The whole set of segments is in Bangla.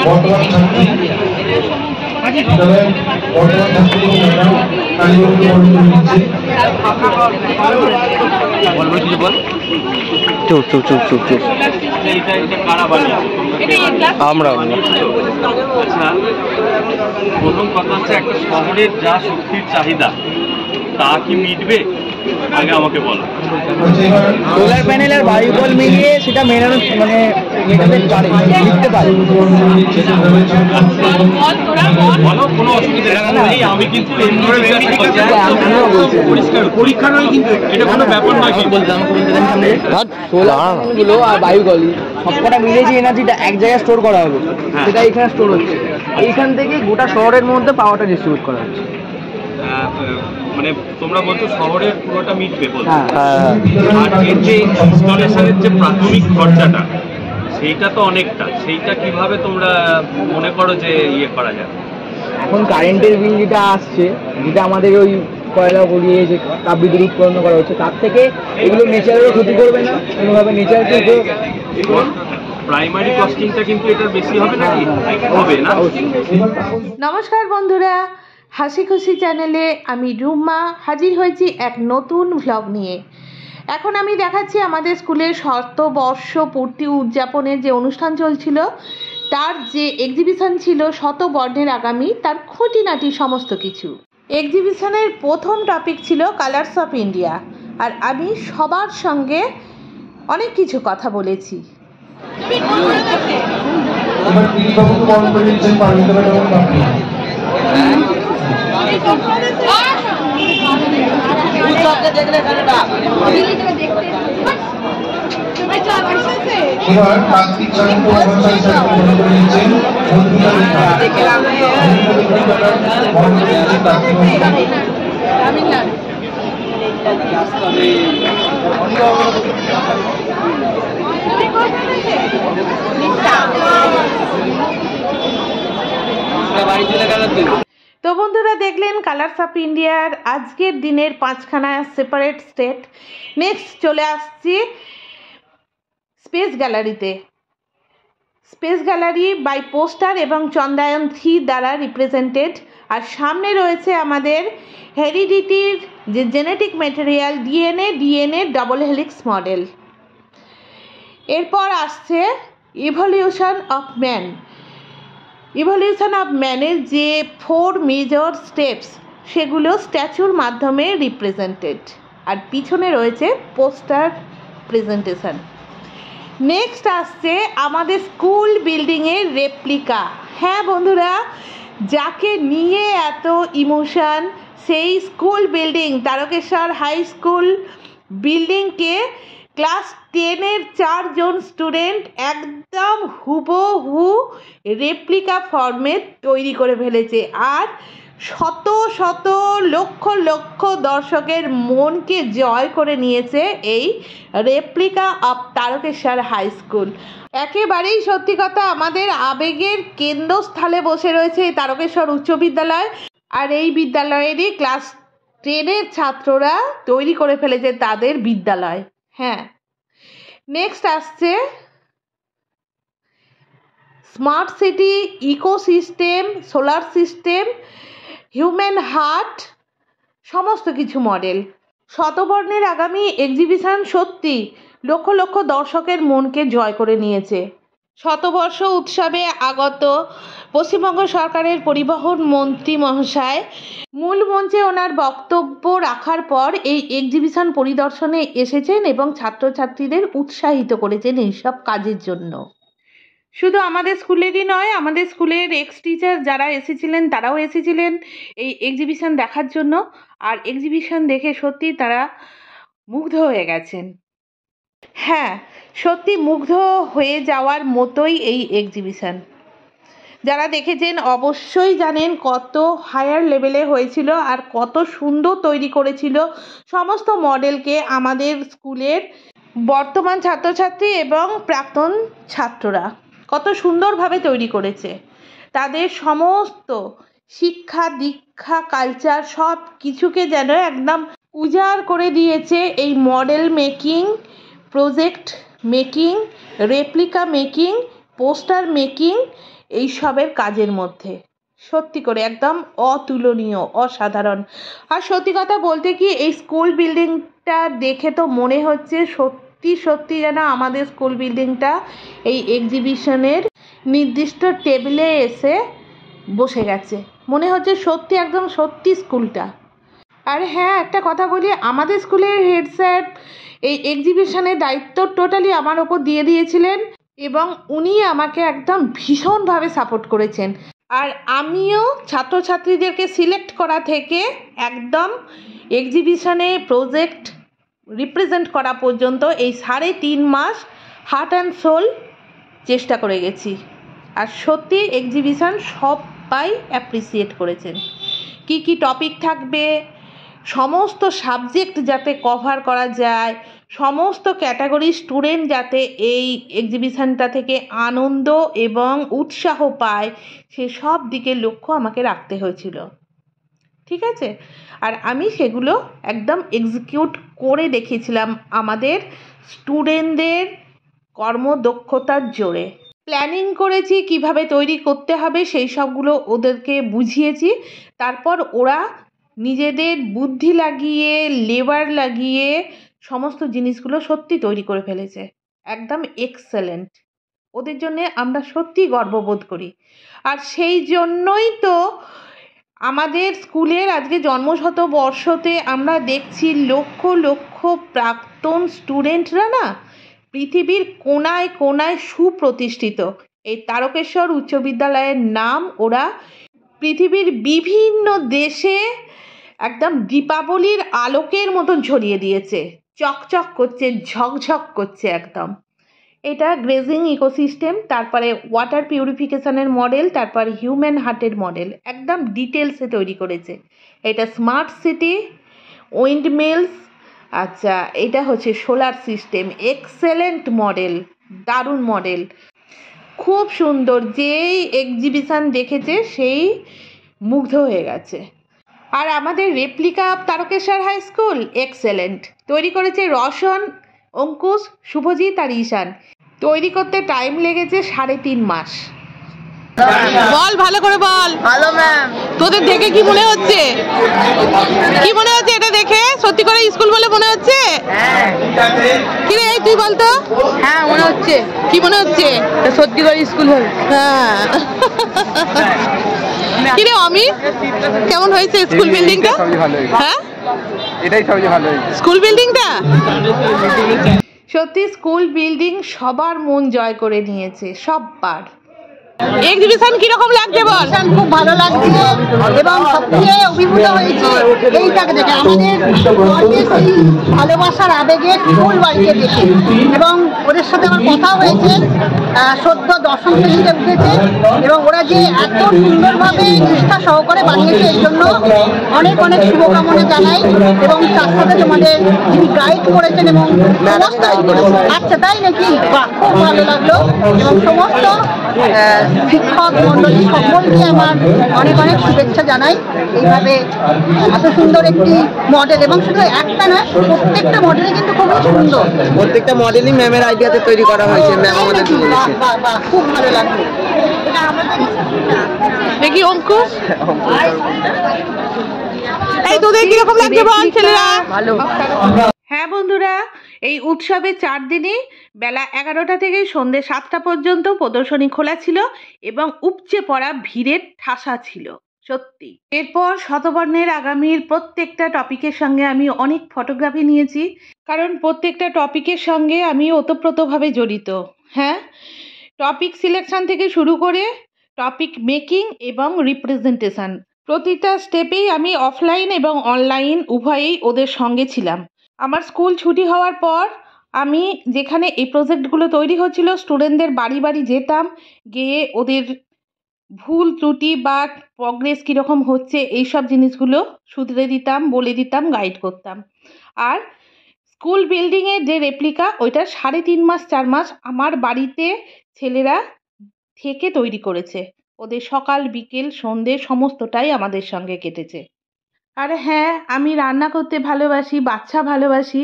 বর্তমান ছাত্রী বিদ্যালয়ের বর্তমান ছাত্রী কালীগঞ্জে বর্ণনা দিচ্ছে। বলবো কিছু বল। চুপ চুপ চুপ চুপ চুপ। আমরা আচ্ছা, প্রথম কথা হচ্ছে একটা শহরের যা শক্তির চাহিদা তা কি মিটবে? আগে আমাকে বলো। সোলার প্যানেল আর বায়ুবল মিলিয়ে সেটা মেলানো মানে মেটাতে পারে, লিখতে পারে। বলো, কোনো অসুবিধা নেই। আমি কিন্তু পরীক্ষা নয়, কিন্তু এটা কোনো ব্যাপার নয়। সোলার প্যানেলগুলো আর বায়ুবল সবকটা মিলিয়ে যে এনার্জিটা এক জায়গায় স্টোর করা হবে সেটা এখানে স্টোর হচ্ছে। এইখান থেকে গোটা শহরের মধ্যে পাওয়ারটা ডিস্ট্রিবিউট করা হচ্ছে। মানে তোমরা বলছো শহরের পুরোটা মিটবে বলছো, হ্যাঁ। আর এর যে ইনস্টলেশনের যে প্রাথমিক খরচাটা সেইটা তো অনেকটা, সেইটা কিভাবে তোমরা মনে করো যে ইয়ে করা যাবে? এখন কারেন্টের বিল যেটা আসছে, যেটা আমাদের ওই কয়লা গড়িয়ে যে তাপবিদ্যুৎ উৎপন্ন করা হচ্ছে, তার থেকে এগুলো নেচারেরও ক্ষতি করবে না কোনোভাবে, নেচারকে প্রাইমারি কস্টিংটা কিন্তু এটার বেশি হবে নাকি? হবে না? নমস্কার বন্ধুরা, হাসি খুশি চ্যানেলে আমি রুমা হাজির হয়েছি এক নতুন ভ্লগ নিয়ে। এখন আমি দেখাচ্ছি আমাদের স্কুলের শতবর্ষ পূর্তি উদযাপনের যে অনুষ্ঠান চলছিল, তার যে এক্সিবিশন ছিল শতবর্ণের আগামী, তার খুঁটিনাটি সমস্ত কিছু। এক্সিবিশনের প্রথম টপিক ছিল কালার্স অফ ইন্ডিয়া, আর আমি সবার সঙ্গে অনেক কিছু কথা বলেছি। এবার কার্তিক চাকু নিচ্ছেন তো বন্ধুরা, দেখলেন কালার্স অফ ইন্ডিয়ার আজকের দিনের 5খানা সেপারেট স্টেট। নেক্সট চলে আসছি স্পেস গ্যালারিতে। স্পেস গ্যালারি বাই পোস্টার এবং চন্দ্রায়ন 3 দ্বারা রিপ্রেজেন্টেড, আর সামনে রয়েছে আমাদের হেরিডিটির যে genetic material DNA double helix model. এরপর আসছে evolution of man. Evolution of ম্যানের যে 4 মেজর স্টেপস, সেগুলো স্ট্যাচুর মাধ্যমে রিপ্রেজেন্টেড, আর পিছনে রয়েছে পোস্টার প্রেজেন্টেশন। নেক্সট আসছে আমাদের স্কুল বিল্ডিংয়ের রেপ্লিকা। হ্যাঁ বন্ধুরা, যাকে নিয়ে এত ইমোশন, সেই school building Tarakeswar high school বিল্ডিংকে ক্লাস 10-এর 4 জন স্টুডেন্ট একদম হুবহু রেপ্লিকা ফর্মে তৈরি করে ফেলেছে, আর শত শত লক্ষ লক্ষ দর্শকের মনকে জয় করে নিয়েছে এই replica of Tarakeswar high school. একেবারেই সত্যি কথা, আমাদের আবেগের কেন্দ্রস্থলে বসে রয়েছে এই তারকেশ্বর উচ্চ বিদ্যালয়, আর এই বিদ্যালয়েরই ক্লাস 10-এর ছাত্ররা তৈরি করে ফেলেছে তাদের বিদ্যালয়। হ্যাঁ, নেক্সট আসছে smart city, ecosystem, solar system, human heart, সমস্ত কিছু মডেল। শতবর্ণের আগামী এক্সিবিশন সত্যি লক্ষ লক্ষ দর্শকের মনকে জয় করে নিয়েছে। শতবর্ষ উৎসবে আগত পশ্চিমবঙ্গ সরকারের পরিবহন মন্ত্রী মহাশয় মূল মঞ্চে ওনার বক্তব্য রাখার পর এই এক্সিবিশন পরিদর্শনে এসেছেন এবং ছাত্রছাত্রীদের উৎসাহিত করেছেন এইসব কাজের জন্য। শুধু আমাদের স্কুলেরই নয়, আমাদের স্কুলের এক্স টিচার যারা এসেছিলেন তারাও এসেছিলেন এই এক্সিবিশন দেখার জন্য, আর এক্সিবিশন দেখে সত্যি তারা মুগ্ধ হয়ে গেছেন। হ্যাঁ, সত্যি মুগ্ধ হয়ে যাওয়ার মতোই এই এক্সিবিশন। যারা দেখেছেন অবশ্যই জানেন কত হায়ার লেভেলে হয়েছিল আর কত সুন্দর তৈরি করেছিল সমস্ত মডেলকে আমাদের স্কুলের বর্তমান ছাত্রছাত্রী এবং প্রাক্তন ছাত্ররা কত সুন্দরভাবে তৈরি করেছে। তাদের সমস্ত শিক্ষা দীক্ষা কালচার সব কিছুকে যেন একদম উজাড় করে দিয়েছে এই model making, project making, replica making poster making এইসবের কাজের মধ্যে। সত্যি করে একদম অতুলনীয়, অসাধারণ। আর সত্যি কথা বলতে কি, এই স্কুল বিল্ডিংটা দেখে তো মনে হচ্ছে সত্যি সত্যি যেন আমাদের স্কুল বিল্ডিংটা এই এক্সিবিশনের নির্দিষ্ট টেবিলে এসে বসে গেছে। মনে হচ্ছে সত্যি একদম সত্যি স্কুলটা। আর হ্যাঁ, একটা কথা বলি, আমাদের স্কুলের হেড স্যার এই এক্সিবিশনের দায়িত্ব টোটালি আমার ওপর দিয়ে দিয়েছিলেন এবং উনি আমাকে একদম ভীষণভাবে সাপোর্ট করেছেন। আর আমিও ছাত্রছাত্রীদেরকে সিলেক্ট করা থেকে একদম এক্সিবিশনে প্রজেক্ট রিপ্রেজেন্ট করা পর্যন্ত এই 3.5 মাস হার্ট অ্যান্ড সোল চেষ্টা করে গেছি। আর সত্যি এক্সিবিশন সবাই অ্যাপ্রিসিয়েট করেছেন। কি কি টপিক থাকবে, সমস্ত সাবজেক্ট যাতে কভার করা যায়, সমস্ত ক্যাটাগরি স্টুডেন্ট যাতে এই এক্সিবিশনটা থেকে আনন্দ এবং উৎসাহ পায়, সেসব দিকে লক্ষ্য আমাকে রাখতে হয়েছিল। ঠিক আছে, আর আমি সেগুলো একদম এক্সিকিউট করে দেখিয়েছিলাম আমাদের স্টুডেন্টদের কর্মদক্ষতার জোরে। প্ল্যানিং করেছি কিভাবে তৈরি করতে হবে, সেই সবগুলো ওদেরকে বুঝিয়েছি। তারপর ওরা নিজেদের বুদ্ধি লাগিয়ে, লেবার লাগিয়ে সমস্ত জিনিসগুলো সত্যি তৈরি করে ফেলেছে। একদম এক্সেলেন্ট। ওদের জন্যে আমরা সত্যি গর্ববোধ করি। আর সেই জন্যই তো আমাদের স্কুলের আজকে জন্মশতবর্ষতে আমরা দেখছি লক্ষ লক্ষ প্রাক্তন স্টুডেন্টরা না পৃথিবীর কোনায় কোনায় সুপ্রতিষ্ঠিত। এই তারকেশ্বর উচ্চ বিদ্যালয়ের নাম ওরা পৃথিবীর বিভিন্ন দেশে একদম দীপাবলির আলোকের মতন ছড়িয়ে দিয়েছে। চকচক করছে, ঝকঝক করছে একদম। এটা গ্রেজিং ইকোসিস্টেম, তারপরে ওয়াটার পিউরিফিকেশনের মডেল, তারপর হিউম্যান হার্টের মডেল, একদম ডিটেলসে তৈরি করেছে। এটা স্মার্ট সিটি, উইন্ড মিলস, আচ্ছা এটা হচ্ছে সোলার সিস্টেম। এক্সেলেন্ট মডেল, দারুণ মডেল, খুব সুন্দর। যেই এক্সিবিশন দেখেছে সেই মুগ্ধ হয়ে গেছে। আর আমাদের replica Tarakeswar high school excellent তৈরি করেছে রোশন, অঙ্কুশ, শুভজিৎ আর ঈশান। তৈরি করতে টাইম লেগেছে 3.5 মাস। বল, ভালো করে বল। ভালো ম্যাম। তোদের দেখে কি মনে হচ্ছে? কি মনে হচ্ছে এটা দেখে? সত্যি করে স্কুল বলে মনে হচ্ছে? হ্যাঁ। কি রে, তুই বলতো? হ্যাঁ মনে হচ্ছে। কি মনে হচ্ছে? সত্যি করে স্কুল হবে। হ্যাঁ। কি রে অমিত, কেমন হয়েছে স্কুল বিল্ডিংটা? হ্যাঁ, এটাই সবচেয়ে ভালো হয়েছে স্কুল বিল্ডিংটা। সত্যি স্কুল বিল্ডিং সবার মন জয় করে নিয়েছে, সববার। এক্সিবিশন কিরকম লাগছে বল? খুব ভালো লাগছে এবং সবচেয়ে অভিভূত হয়েছে এইটাকে দেখে, আমাদের সেই ভালোবাসার আবেগে স্কুল বাড়িতে দেখে। এবং ওদের সাথে আমার কথা হয়েছে, সদ্য দশম শ্রেণীতে উঠেছে এবং ওরা যে এত সুন্দরভাবে নিষ্ঠা সহকারে বানিয়েছে এর জন্য অনেক অনেক শুভকামনা জানাই। এবং তার সাথে তোমাদের যিনি গাইড করেছেন এবং আচ্ছা তাই নাকি, বাহ খুব ভালো লাগলো। এবং সমস্ত শিক্ষক মন্ডলী সকলকে আমার অনেক অনেক শুভেচ্ছা জানাই। এইভাবে এত সুন্দর একটি মডেল, এবং শুধু একটা নয়, প্রত্যেকটা মডেলই কিন্তু খুবই সুন্দর। প্রত্যেকটা মডেলই ম্যামের আইডিয়াতে তৈরি করা হয়েছে। ম্যাম আমাদের খুব ভালো লাগলো। দেখি অঙ্কুশ, এই তোদের কিরকম লাগছে বল ছেলেরা? ভালো। হ্যাঁ বন্ধুরা, এই উৎসবের 4 দিনে বেলা 11টা থেকে সন্ধ্যে 7টা পর্যন্ত প্রদর্শনী খোলা ছিল এবং উপচে পড়া ভিড়ের ঠাসা ছিল সত্যি। এরপর শতবর্ণের আগামীর প্রত্যেকটা টপিকের সঙ্গে আমি অনেক ফটোগ্রাফি নিয়েছি, কারণ প্রত্যেকটা টপিকের সঙ্গে আমি ওতপ্রোতভাবে জড়িত। হ্যাঁ, টপিক সিলেকশন থেকে শুরু করে টপিক মেকিং এবং রিপ্রেজেন্টেশন, প্রতিটা স্টেপেই আমি অফলাইন এবং অনলাইন উভয়েই ওদের সঙ্গে ছিলাম। আমার স্কুল ছুটি হওয়ার পর আমি যেখানে এই প্রজেক্টগুলো তৈরি হচ্ছিল, স্টুডেন্টদের বাড়ি বাড়ি যেতাম, গিয়ে ওদের ভুল ত্রুটি বা প্রগ্রেস কীরকম হচ্ছে এইসব জিনিসগুলো শুধরে দিতাম, বলে দিতাম, গাইড করতাম। আর স্কুল বিল্ডিংয়ের যে রেপ্লিকা, ওইটা 3.5 মাস 4 মাস আমার বাড়িতে ছেলেরা থেকে তৈরি করেছে। ওদের সকাল বিকেল সন্ধে সমস্তটাই আমাদের সঙ্গে কেটেছে। আর হ্যাঁ, আমি রান্না করতে ভালোবাসি, বাচ্চা ভালোবাসি,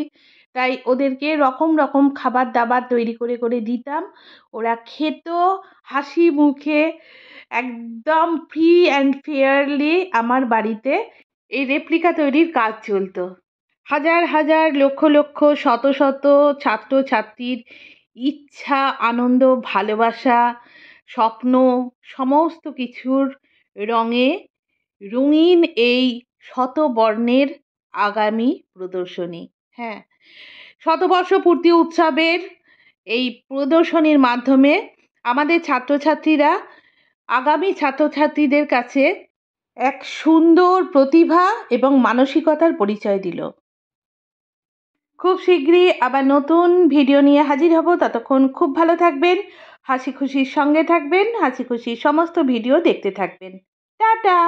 তাই ওদেরকে রকম রকম খাবার দাবার তৈরি করে করে দিতাম। ওরা খেত হাসি মুখে, একদম ফ্রি অ্যান্ড ফেয়ারলি। আমার বাড়িতে এই রেপ্লিকা তৈরির কাজ চলতো। হাজার হাজার লক্ষ লক্ষ শত শত ছাত্রছাত্রীর ইচ্ছা, আনন্দ, ভালোবাসা, স্বপ্ন সমস্ত কিছুর রঙে রঙিন এই শতবর্ণের আগামী প্রদর্শনী। হ্যাঁ, শতবর্ষ পূর্তি উৎসবের এই প্রদর্শনীর মাধ্যমে আমাদের ছাত্রছাত্রীরা আগামী ছাত্রছাত্রীদের কাছে এক সুন্দর প্রতিভা এবং মানসিকতার পরিচয় দিল। খুব শীঘ্রই আবার নতুন ভিডিও নিয়ে হাজির হব। ততক্ষণ খুব ভালো থাকবেন, হাসি খুশির সঙ্গে থাকবেন, হাসি খুশির সমস্ত ভিডিও দেখতে থাকবেন। টাটা।